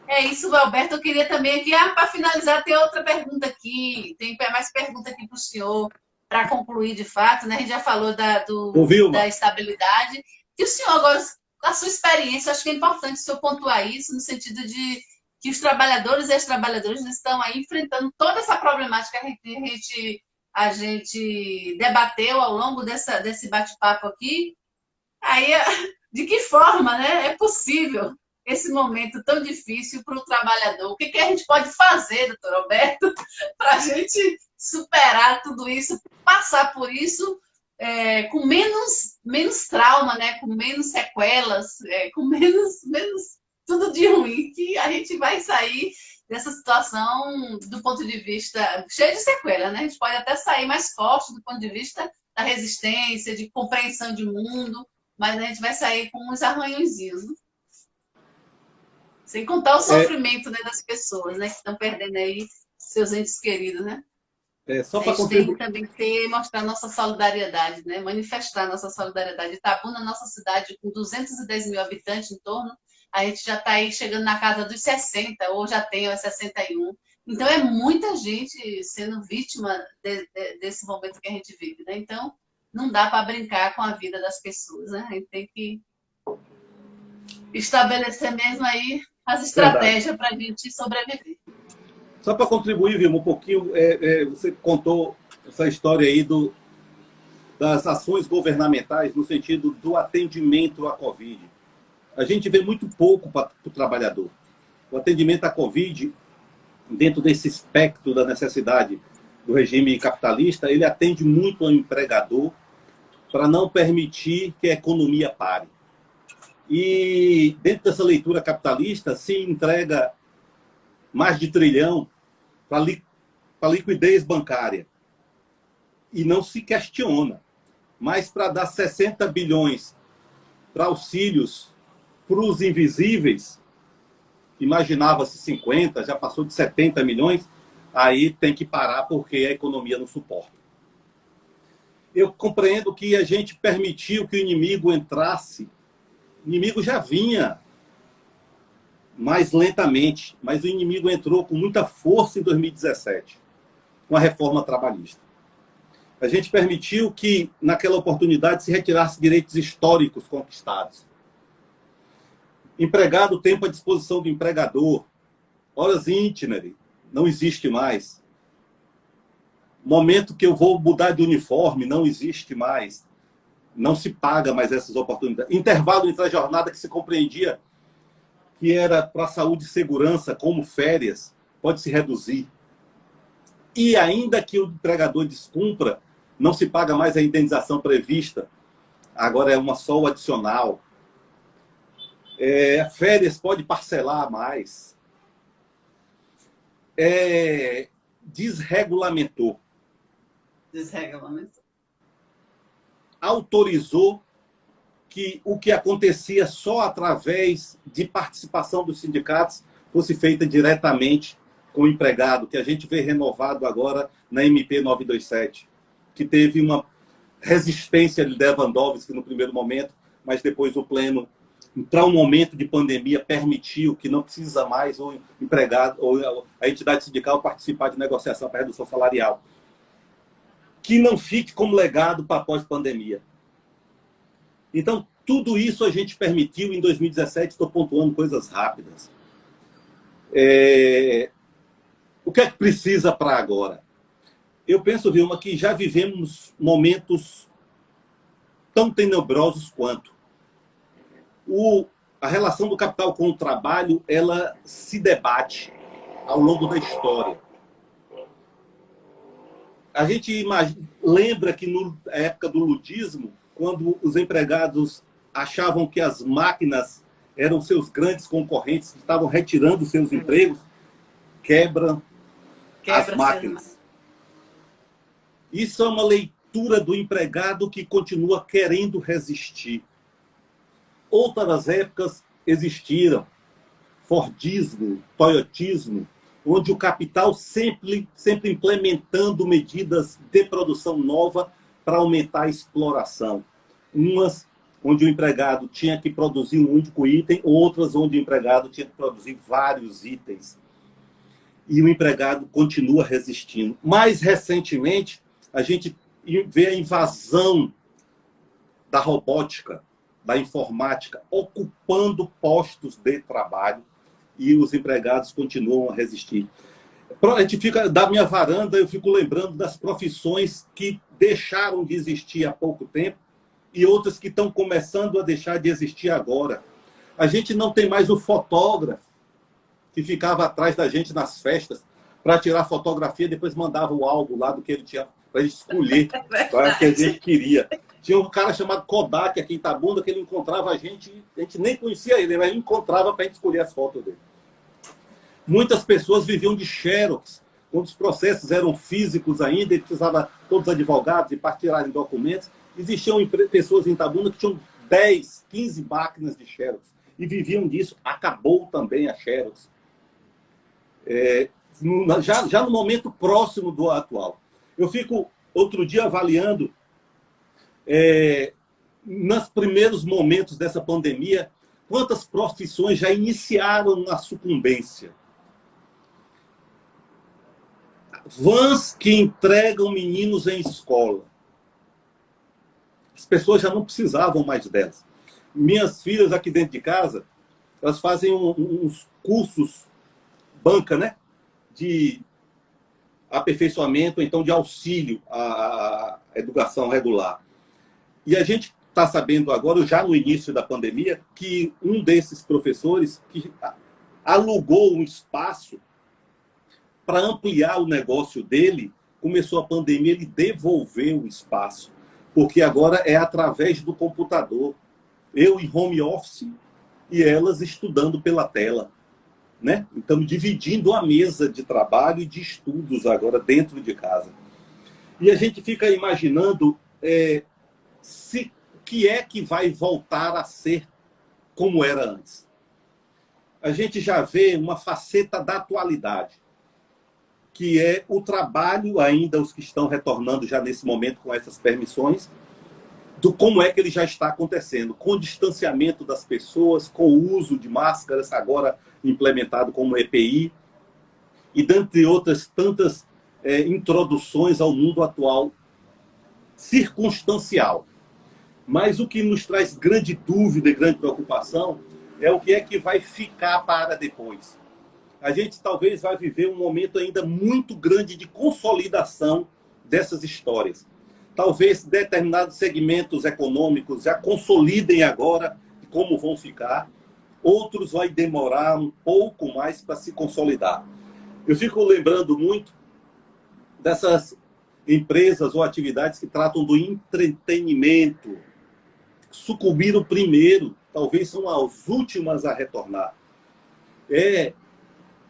É isso, Alberto. Eu queria também aqui, para finalizar, ter outra pergunta aqui. Tem mais pergunta aqui para o senhor, para concluir de fato, né? A gente já falou da estabilidade. E o senhor, agora, a sua experiência, acho que é importante o senhor pontuar isso, no sentido de que os trabalhadores e as trabalhadoras estão aí enfrentando toda essa problemática que a gente debateu ao longo desse bate-papo aqui. Aí, de que forma, né, é possível esse momento tão difícil para o trabalhador? O que, que a gente pode fazer, doutor Alberto, para a gente superar tudo isso, passar por isso com menos trauma, né, com menos sequelas, com menos tudo de ruim, que a gente vai sair dessa situação do ponto de vista cheio de sequela, né? A gente pode até sair mais forte do ponto de vista da resistência, de compreensão de mundo, mas a gente vai sair com uns arranhõezinhos, né? Sem contar o sofrimento, né, das pessoas, né, que estão perdendo aí seus entes queridos, né? Só A para gente tem contribuir. também que mostrar nossa solidariedade, né? Manifestar nossa solidariedade. Itabuna, nossa cidade, com 210 mil habitantes em torno, a gente já está aí chegando na casa dos 60, ou já tem os 61. Então, é muita gente sendo vítima desse momento que a gente vive, né? Então, não dá para brincar com a vida das pessoas, né? A gente tem que estabelecer mesmo aí as Verdade. estratégias para a gente sobreviver. Só para contribuir, Vilma, um pouquinho, você contou essa história aí das ações governamentais no sentido do atendimento à Covid. A gente vê muito pouco para o trabalhador. O atendimento à Covid, dentro desse espectro da necessidade do regime capitalista, ele atende muito ao empregador para não permitir que a economia pare. E dentro dessa leitura capitalista se entrega mais de 1 trilhão para liquidez bancária. E não se questiona. Mas para dar 60 bilhões para auxílios para os invisíveis, imaginava-se 50, já passou de 70 milhões, aí tem que parar porque a economia não suporta. Eu compreendo que a gente permitiu que o inimigo entrasse. O inimigo já vinha mais lentamente, mas o inimigo entrou com muita força em 2017, com a reforma trabalhista. A gente permitiu que, naquela oportunidade, se retirasse direitos históricos conquistados. Empregado, tempo à disposição do empregador. Horas itinerárias, não existe mais. Momento que eu vou mudar de uniforme, não existe mais. Não se paga mais essas oportunidades. Intervalo entre a jornada que se compreendia que era para a saúde e segurança, como férias, pode se reduzir. E ainda que o empregador descumpra, não se paga mais a indenização prevista. Agora é uma só o adicional. Férias pode parcelar mais. Desregulamentou. Autorizou que o que acontecia só através de participação dos sindicatos fosse feita diretamente com o empregado, que a gente vê renovado agora na MP 927, que teve uma resistência de Lewandowski no primeiro momento, mas depois o Pleno, para um momento de pandemia, permitiu que não precisa mais o empregado ou a entidade sindical participar de negociação para redução salarial. Que não fique como legado para pós-pandemia. Então, tudo isso a gente permitiu em 2017, estou pontuando coisas rápidas. O que é que precisa para agora? Eu penso, Vilma, que já vivemos momentos tão tenebrosos quanto. A relação do capital com o trabalho, ela se debate ao longo da história. A gente lembra que na época do ludismo, quando os empregados achavam que as máquinas eram seus grandes concorrentes que estavam retirando seus empregos, quebram as máquinas. Isso é uma leitura do empregado que continua querendo resistir. Outras épocas existiram, Fordismo, Toyotismo, onde o capital sempre implementando medidas de produção nova para aumentar a exploração. Umas onde o empregado tinha que produzir um único item, outras onde o empregado tinha que produzir vários itens. E o empregado continua resistindo. Mais recentemente, a gente vê a invasão da robótica, da informática, ocupando postos de trabalho, e os empregados continuam a resistir. A gente fica, da minha varanda, eu fico lembrando das profissões que deixaram de existir há pouco tempo e outras que estão começando a deixar de existir agora. A gente não tem mais o fotógrafo que ficava atrás da gente nas festas para tirar fotografia e depois mandava o álbum lá do que ele tinha para gente escolher o que a gente queria. Tinha um cara chamado Kodak aqui em Itabuna que ele encontrava a gente nem conhecia ele, mas ele encontrava para a gente escolher as fotos dele. Muitas pessoas viviam de xerox, quando os processos eram físicos ainda, e precisava todos os advogados e partilharem documentos. Existiam pessoas em Itabuna que tinham 10, 15 máquinas de xerox e viviam disso. Acabou também a xerox. Já no momento próximo do atual. Eu fico, outro dia, avaliando, nos primeiros momentos dessa pandemia, quantas profissões já iniciaram a sucumbência. Vans que entregam meninos em escola. As pessoas já não precisavam mais delas. Minhas filhas aqui dentro de casa, elas fazem uns cursos, banca, né? De aperfeiçoamento, então de auxílio à educação regular. E a gente está sabendo agora, já no início da pandemia, que um desses professores que alugou um espaço para ampliar o negócio dele, começou a pandemia, ele devolveu o espaço, porque agora é através do computador. Eu em home office e elas estudando pela tela. Né? Estamos dividindo a mesa de trabalho e de estudos agora dentro de casa. E a gente fica imaginando o que é que vai voltar a ser como era antes. A gente já vê uma faceta da atualidade, que é o trabalho, ainda os que estão retornando já nesse momento com essas permissões, do como é que ele já está acontecendo, com o distanciamento das pessoas, com o uso de máscaras, agora implementado como EPI, e dentre outras tantas introduções ao mundo atual circunstancial. Mas o que nos traz grande dúvida e grande preocupação é o que é que vai ficar para depois. A gente talvez vai viver um momento ainda muito grande de consolidação dessas histórias. Talvez determinados segmentos econômicos já consolidem agora como vão ficar. Outros vai demorar um pouco mais para se consolidar. Eu fico lembrando muito dessas empresas ou atividades que tratam do entretenimento. Sucumbiram primeiro, talvez são as últimas a retornar.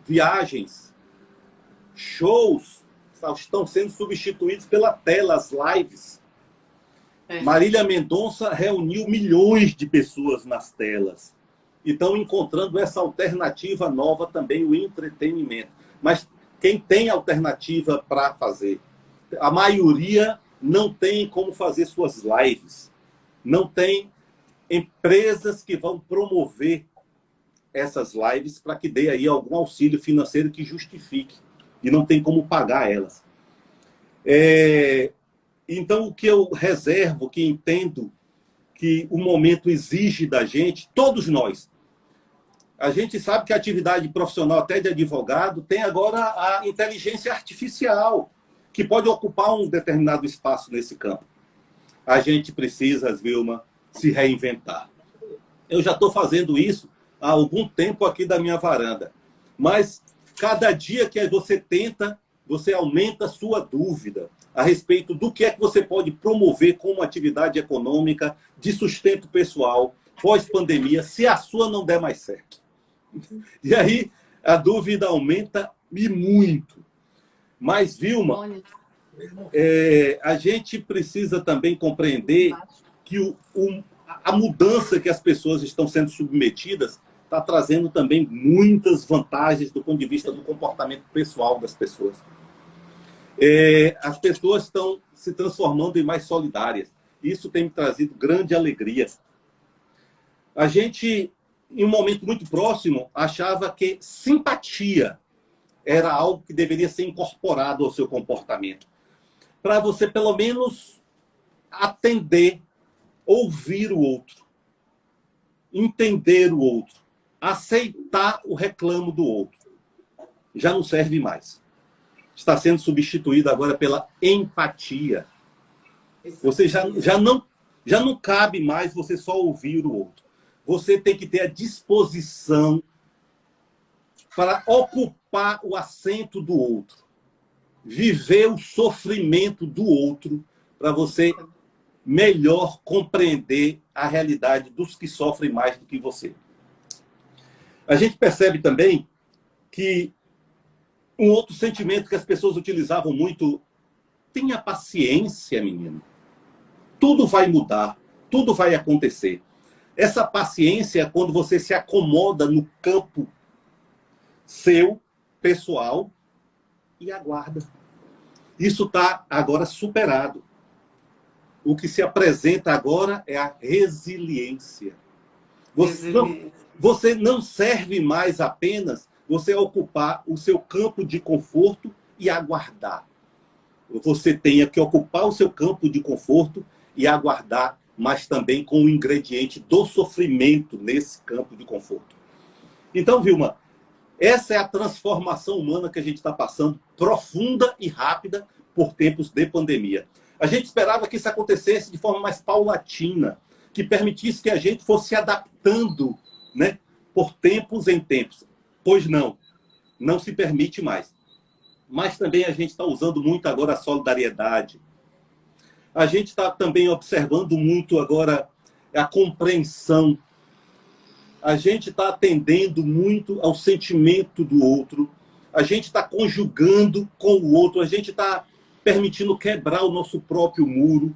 Viagens, shows estão sendo substituídos pela tela, as lives. Marília Mendonça reuniu milhões de pessoas nas telas. E estão encontrando essa alternativa nova também, o entretenimento. Mas quem tem alternativa para fazer? A maioria não tem como fazer suas lives. Não tem empresas que vão promover essas lives para que dê aí algum auxílio financeiro que justifique. E não tem como pagar elas. Então, o que eu reservo, que entendo que o momento exige da gente, todos nós. A gente sabe que a atividade profissional, até de advogado, tem agora a inteligência artificial, que pode ocupar um determinado espaço nesse campo. A gente precisa, Vilma, se reinventar. Eu já estou fazendo isso há algum tempo aqui da minha varanda. Mas cada dia que você tenta, você aumenta a sua dúvida a respeito do que é que você pode promover como atividade econômica, de sustento pessoal, pós-pandemia, se a sua não der mais certo? E aí a dúvida aumenta e muito. Mas, Vilma, a gente precisa também compreender que a mudança que as pessoas estão sendo submetidas está trazendo também muitas vantagens do ponto de vista do comportamento pessoal das pessoas. As pessoas estão se transformando em mais solidárias. Isso tem me trazido grande alegria. A gente, em um momento muito próximo, achava que simpatia era algo que deveria ser incorporado ao seu comportamento, para você, pelo menos, atender, ouvir o outro, entender o outro, aceitar o reclamo do outro. Já não serve mais. Está sendo substituído agora pela empatia. Você já não cabe mais você só ouvir o outro. Você tem que ter a disposição para ocupar o assento do outro, viver o sofrimento do outro, para você melhor compreender a realidade dos que sofrem mais do que você. A gente percebe também que um outro sentimento que as pessoas utilizavam muito: tenha paciência, menino. Tudo vai mudar, tudo vai acontecer. Essa paciência é quando você se acomoda no campo seu, pessoal, e aguarda. Isso está agora superado. O que se apresenta agora é a resiliência. Você não serve mais apenas você ocupar o seu campo de conforto e aguardar. Você tem que ocupar o seu campo de conforto e aguardar, mas também com o ingrediente do sofrimento nesse campo de conforto. Então, Vilma, essa é a transformação humana que a gente está passando, profunda e rápida, por tempos de pandemia. A gente esperava que isso acontecesse de forma mais paulatina, que permitisse que a gente fosse se adaptando, né, por tempos em tempos. Pois não se permite mais. Mas também a gente está usando muito agora a solidariedade. A gente está também observando muito agora a compreensão. A gente está atendendo muito ao sentimento do outro. A gente está conjugando com o outro. A gente está permitindo quebrar o nosso próprio muro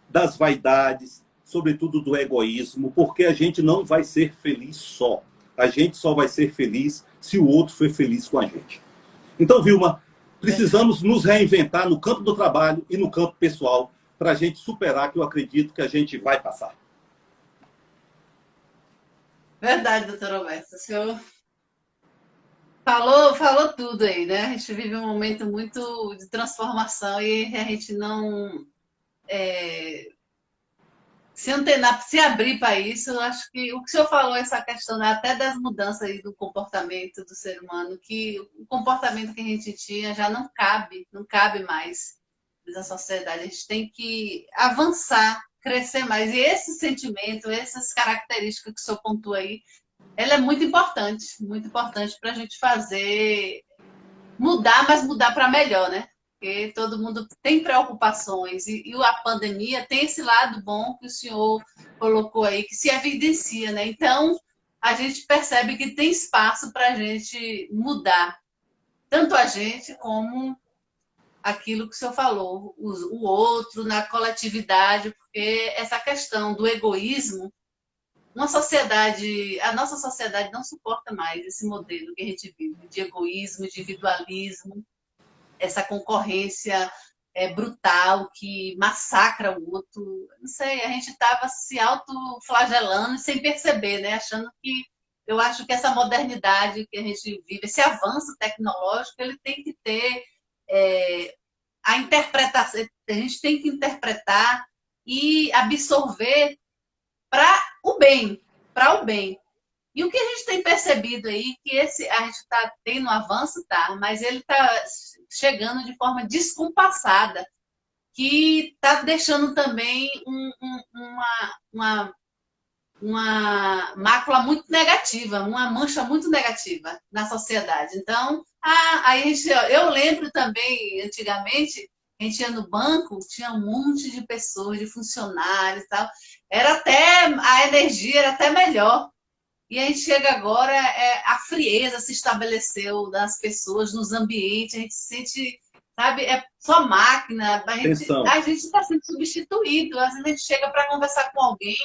das vaidades, sobretudo do egoísmo, porque a gente não vai ser feliz só. A gente só vai ser feliz se o outro for feliz com a gente. Então, Vilma, precisamos nos reinventar no campo do trabalho e no campo pessoal para a gente superar, que eu acredito que a gente vai passar. Verdade, doutora Alberto. O senhor falou tudo aí, né? A gente vive um momento muito de transformação e a gente não se antenar, se abrir para isso. Eu acho que o que o senhor falou, essa questão, né, até das mudanças aí do comportamento do ser humano, que o comportamento que a gente tinha já não cabe mais na sociedade. A gente tem que avançar, crescer mais. E esse sentimento, essas características que o senhor pontua aí, ela é muito importante para a gente fazer mudar, mas mudar para melhor, né? Porque todo mundo tem preocupações e a pandemia tem esse lado bom que o senhor colocou aí, que se evidencia, né? Então, a gente percebe que tem espaço para a gente mudar, tanto a gente como aquilo que o senhor falou, o outro, na coletividade, porque essa questão do egoísmo, a nossa sociedade não suporta mais esse modelo que a gente vive, de egoísmo, individualismo, essa concorrência brutal que massacra o outro. Não sei, a gente estava se autoflagelando sem perceber, né? Eu acho que essa modernidade que a gente vive, esse avanço tecnológico, ele tem que ter a interpretação, a gente tem que interpretar e absorver para o bem, E o que a gente tem percebido aí, que a gente está tendo um avanço, mas ele está chegando de forma descompassada, que está deixando também uma mácula muito negativa, uma mancha muito negativa na sociedade. Então, eu lembro também, antigamente, a A gente ia no banco, tinha um monte de pessoas, de funcionários e tal. Era até, a energia era até melhor. E a gente chega agora, a frieza se estabeleceu das pessoas, nos ambientes, a gente se sente, sabe, é só máquina, Atenção. a gente está sendo substituído. Às vezes a gente chega para conversar com alguém,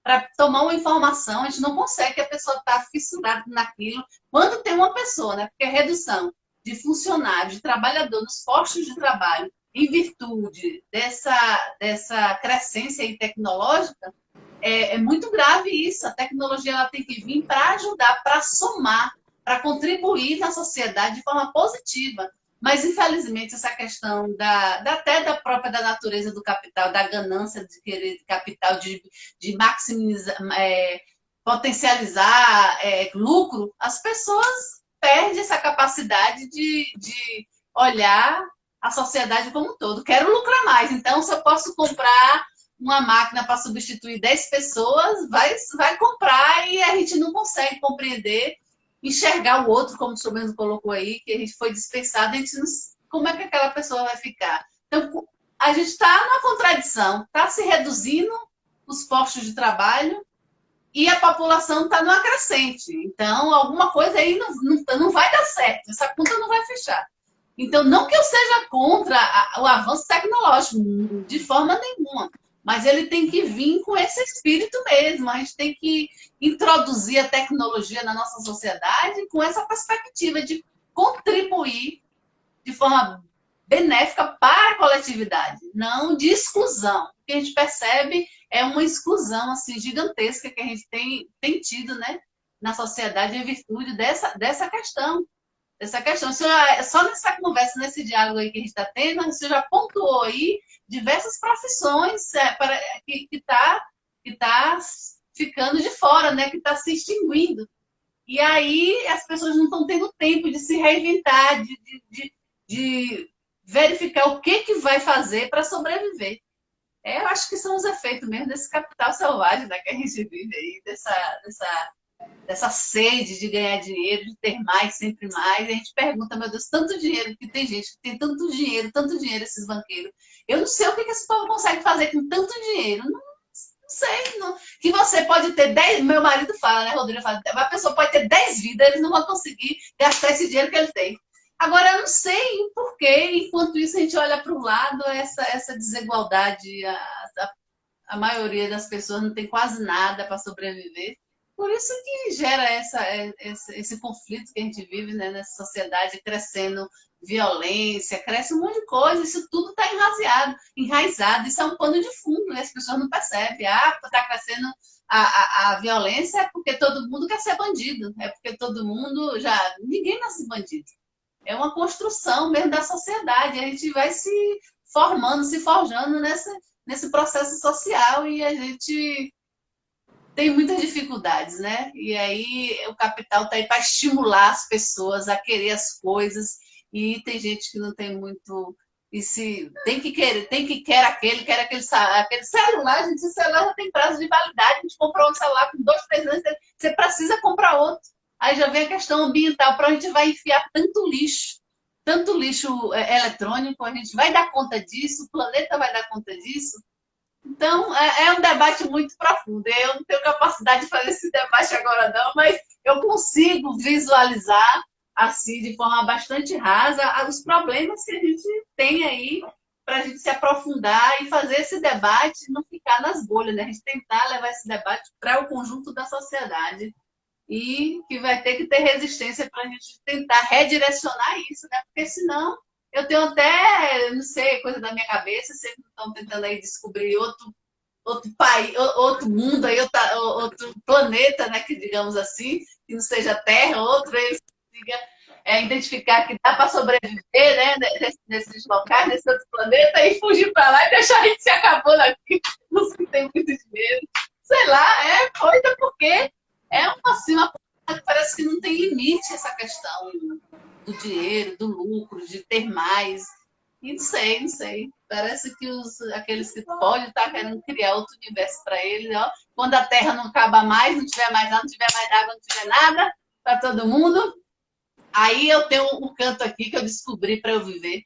para tomar uma informação, a gente não consegue, a pessoa está fissurada naquilo. Quando tem uma pessoa, né, porque a redução de funcionários, de trabalhador nos postos de trabalho, em virtude dessa crescência aí tecnológica, é muito grave isso. A tecnologia ela tem que vir para ajudar, para somar, para contribuir na sociedade de forma positiva. Mas, infelizmente, essa questão até da própria da natureza do capital, da ganância de querer capital, de maximizar, potencializar lucro, as pessoas perdem essa capacidade de olhar a sociedade como um todo. Quero lucrar mais, então, se eu posso comprar uma máquina para substituir 10 pessoas, vai comprar, e a gente não consegue compreender, enxergar o outro, como o senhor mesmo colocou aí, que a gente foi dispensado, a gente não, como é que aquela pessoa vai ficar? Então, a gente está numa contradição, está se reduzindo os postos de trabalho e a população está numa crescente. Então, alguma coisa aí não vai dar certo, essa conta não vai fechar. Então, não que eu seja contra o avanço tecnológico, de forma nenhuma, mas ele tem que vir com esse espírito mesmo. A gente tem que introduzir a tecnologia na nossa sociedade com essa perspectiva de contribuir de forma benéfica para a coletividade, não de exclusão. O que a gente percebe é uma exclusão assim, gigantesca que a gente tem tido, né, na sociedade em virtude dessa questão. Essa questão, só nessa conversa, nesse diálogo aí que a gente está tendo, você já pontuou aí diversas profissões que tá ficando de fora, né? Que está se extinguindo. E aí as pessoas não estão tendo tempo de se reinventar, de verificar o que vai fazer para sobreviver. Eu acho que são os efeitos mesmo desse capital selvagem, né, que a gente vive aí, dessa sede de ganhar dinheiro, de ter mais, sempre mais. E a gente pergunta, meu Deus, tanto dinheiro, que tem gente que tem tanto dinheiro, esses banqueiros. Eu não sei o que esse povo consegue fazer com tanto dinheiro. Não sei. Não. Que você pode ter 10, meu marido fala, né, Rodrigo fala, uma pessoa pode ter 10 vidas, eles não vão conseguir gastar esse dinheiro que ele tem. Agora, eu não sei o porquê, enquanto isso a gente olha para o lado, essa desigualdade, a maioria das pessoas não tem quase nada para sobreviver. Por isso que gera esse conflito que a gente vive, né, nessa sociedade, crescendo violência, cresce um monte de coisa, isso tudo está enraizado, isso é um pano de fundo, né? As pessoas não percebem. Está crescendo a violência é porque todo mundo quer ser bandido, é porque todo mundo ninguém nasce bandido. É uma construção mesmo da sociedade, a gente vai se formando, se forjando nesse processo social e a gente tem muitas dificuldades, né? E aí o capital está aí para estimular as pessoas a querer as coisas, e tem gente que não tem muito. E se tem que quer aquele celular, gente, esse celular já tem prazo de validade, a gente comprou um celular com 2, 3 anos, você precisa comprar outro. Aí já vem a questão ambiental, para onde a gente vai enfiar tanto lixo eletrônico, a gente vai dar conta disso, o planeta vai dar conta disso. Então, é um debate muito profundo. Eu não tenho capacidade de fazer esse debate agora, não, mas eu consigo visualizar, assim, de forma bastante rasa, os problemas que a gente tem aí para a gente se aprofundar e fazer esse debate não ficar nas bolhas, né? A gente tentar levar esse debate para o conjunto da sociedade e que vai ter que ter resistência para a gente tentar redirecionar isso, né? Porque senão eu tenho até, não sei, coisa da minha cabeça, sempre estão tentando aí descobrir outro país, outro mundo, aí, outro planeta, né, que digamos assim, que não seja Terra, outro, eles consigam identificar que dá para sobreviver, né, nesses locais, nesse outro planeta, e fugir para lá e deixar a gente se acabando aqui, os que tem muito dinheiro. Sei lá, é coisa porque uma coisa que parece que não tem limite essa questão do dinheiro, do lucro, de ter mais. E não sei. Parece que aqueles que podem estar querendo criar outro universo para eles. Ó. Quando a Terra não acaba mais, não tiver mais nada, não tiver mais água, não tiver nada para todo mundo, aí eu tenho um canto aqui que eu descobri para eu viver.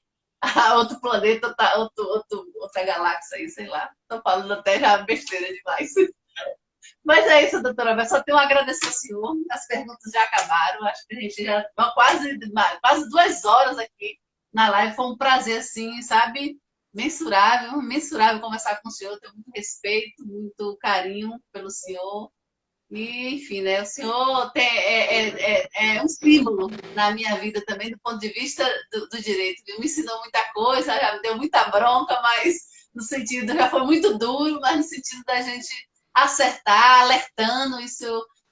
outro planeta, outra galáxia aí, sei lá. Estou falando até já besteira demais. Mas é isso, doutora Beth. Só tenho a agradecer ao senhor. As perguntas já acabaram. Acho que a gente já está quase 2 horas aqui na live. Foi um prazer, assim, sabe? Mensurável, mensurável conversar com o senhor. Tenho muito respeito, muito carinho pelo senhor. E, enfim, né? O senhor é um símbolo na minha vida também, do ponto de vista do direito. Me ensinou muita coisa, já me deu muita bronca, mas no sentido, já foi muito duro, mas no sentido da gente acertar, alertando, isso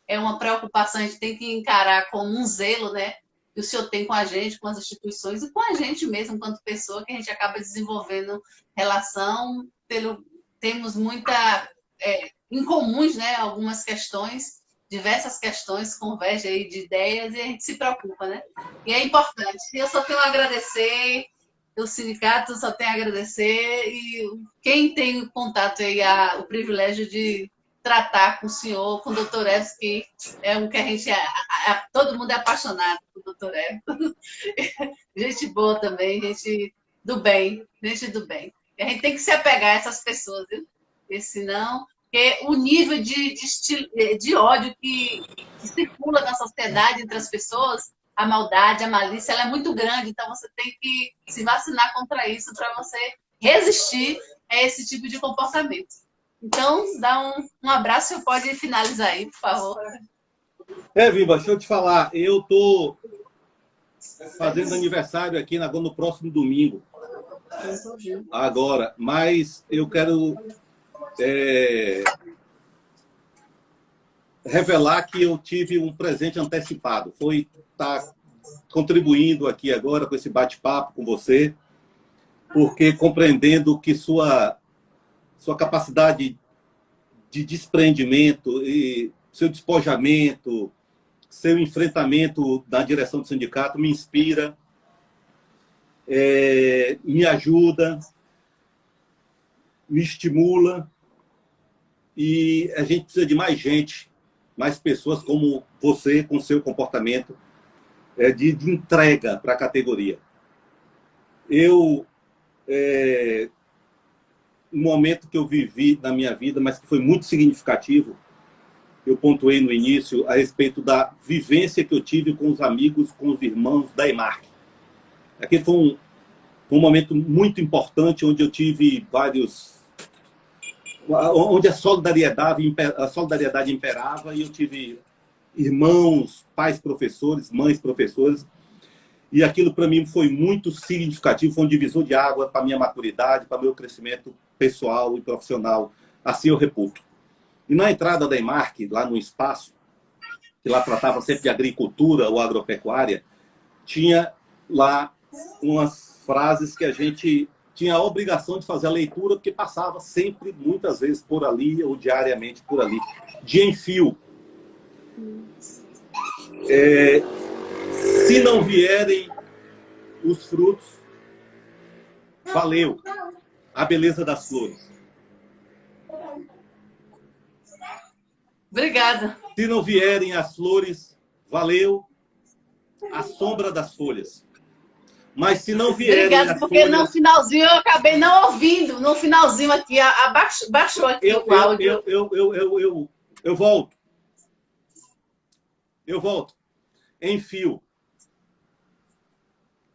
é uma preocupação, a gente tem que encarar como um zelo, né? Que o senhor tem com a gente, com as instituições e com a gente mesmo, enquanto pessoa, que a gente acaba desenvolvendo relação, temos muita incomuns, né? Algumas questões, diversas questões, convergem aí de ideias e a gente se preocupa, né? E é importante. Eu só tenho a agradecer, o sindicato só tem a agradecer e quem tem contato aí, o privilégio de tratar com o senhor, com o doutor Eves, que é um que a gente todo mundo é apaixonado por doutor Eves. Gente boa também, gente do bem, gente do bem. E a gente tem que se apegar a essas pessoas, viu? Porque senão, porque o nível de ódio que circula na sociedade entre as pessoas, a maldade, a malícia, ela é muito grande, então você tem que se vacinar contra isso para você resistir a esse tipo de comportamento. Então, dá um abraço e pode finalizar aí, por favor. Viva, deixa eu te falar, eu tô fazendo aniversário aqui no próximo domingo. Agora, mas eu quero revelar que eu tive um presente antecipado. Foi estar contribuindo aqui agora com esse bate-papo com você, porque compreendendo que sua capacidade de desprendimento e seu despojamento, seu enfrentamento na direção do sindicato me inspira, me ajuda, me estimula, e a gente precisa de mais gente, mais pessoas como você, com seu comportamento de entrega para a categoria. Um momento que eu vivi na minha vida, mas que foi muito significativo, eu pontuei no início a respeito da vivência que eu tive com os amigos, com os irmãos da EMARC. Aquele foi um momento muito importante, onde eu tive onde a solidariedade imperava, e eu tive irmãos, pais professores, mães professores, e aquilo para mim foi muito significativo, foi um divisor de água para a minha maturidade, para o meu crescimento pessoal e profissional, assim eu reputo. E na entrada da EMARC, lá no espaço, que lá tratava sempre de agricultura ou agropecuária, tinha lá umas frases que a gente tinha a obrigação de fazer a leitura, porque passava sempre, muitas vezes, por ali, ou diariamente por ali, de enfio. Se não vierem os frutos, valeu a beleza das flores. Obrigada. Se não vierem as flores, valeu a sombra das folhas. Mas se não vierem Obrigada, as porque folhas... no finalzinho eu acabei não ouvindo. No finalzinho aqui, baixou aqui o áudio. Eu volto. Enfio.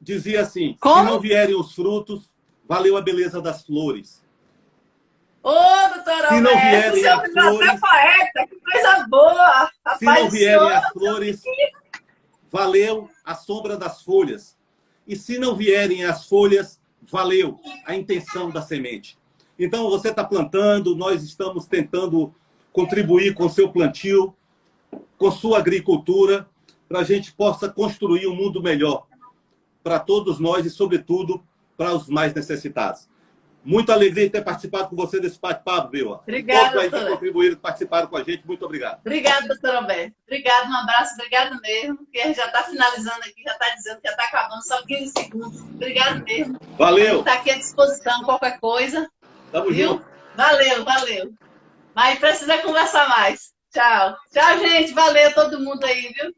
Dizia assim, Como? se não vierem os frutos, valeu a beleza das flores. Ô, doutora se não vierem o senhor as flores, até poeta, que coisa boa. Se não vierem as flores, valeu a sombra das folhas. E se não vierem as folhas, valeu a intenção da semente. Então, você está plantando, nós estamos tentando contribuir com o seu plantio, com sua agricultura, para a gente possa construir um mundo melhor para todos nós e, sobretudo, para os mais necessitados. Muita alegria de ter participado com você desse bate-papo, viu? Obrigada, todos aí que contribuíram, que participaram com a gente, muito obrigado. Obrigada, doutora Alberto. Obrigada, um abraço, obrigado mesmo, porque já está finalizando aqui, já está dizendo que já está acabando, só 15 segundos. Obrigado mesmo. Valeu. Está aqui à disposição, qualquer coisa. Tamo viu? junto. Valeu. Mas precisa conversar mais. Tchau. Tchau, gente. Valeu todo mundo aí, viu?